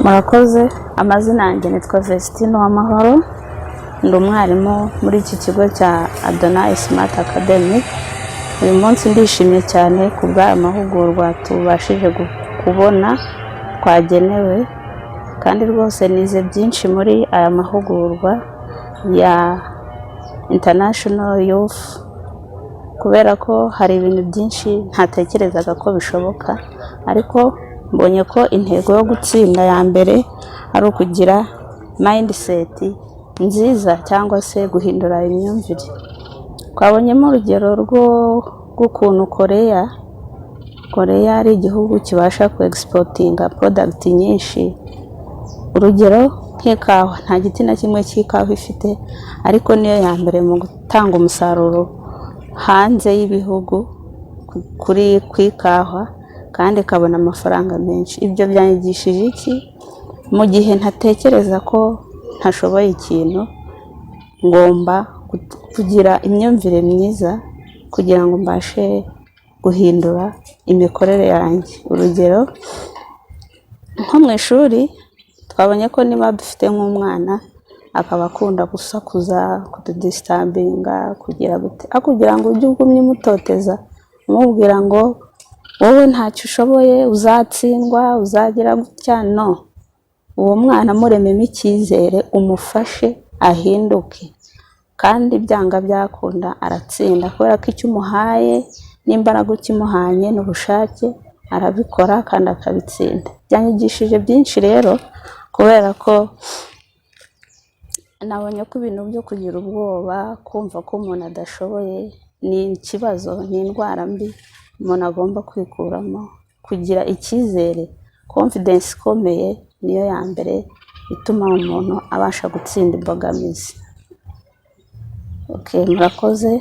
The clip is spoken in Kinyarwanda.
Murakoze. Amazina yanjye nitwa Vestine UWAMAHORO, ndi umwarimu muri iki kigo cya Adonai Smart Academy. Uyu munsi ndishimye cyane ku bw'aya mahugurwa tubashije kubona twagenewe, kandi rwose nize byinshi muri aya mahugurwa ya International Youth, kubera ko hari ibintu byinshi ntatekerezaga ko bishoboka, ariko mbonye ko intego yo gutsinda ya mbere ari ukugira mindset nziza cyangwa se guhindura imyumvire. Twabonyemo urugero rw'ukuntu Korea ari igihugu kibasha ku exportinga product nyinshi. Urugero nk'ikawa, nta giti na kimwe cy'ikawa ifite, ariko niyo ya mbere mu gutanga umusaruro hanze y'ibihugu ku ikawa, kandi ikabona amafaranga menshi. Ibyo byanyigishije iki? Mu gihe ntatekereza ko ntashoboye ikintu, ngomba kugira imyumvire myiza kugira ngo mbashe guhindura imikorere yanjye. Urugero nko mu ishuri twabonye ko niba dufite nk'umwana akaba akunda gusakuza, kududistabinga, kugira ngo ujye ugumye umutoteza umubwira ngo wowe ntacyo ushoboye, uzatsindwa, uzagira gutya. No, uwo mwana murememo icyizere, umufashe ahinduke, kandi byanga byakunda aratsinda, kubera ko icyo umuhaye n'imbaraga ukimuhanye n'ubushake arabikora kandi akabitsinda. Byanyigishije byinshi rero, kubera ko nabonye ko ibintu byo kugira ubwoba, kumva ko umuntu adashoboye, ni ikibazo, ni indwara mbi umuntu agomba kwikuramo. Kugira icyizere, confidence ikomeye, niyo ya mbere ituma umuntu abasha gutsinda imbogamizi. Okay, murakoze.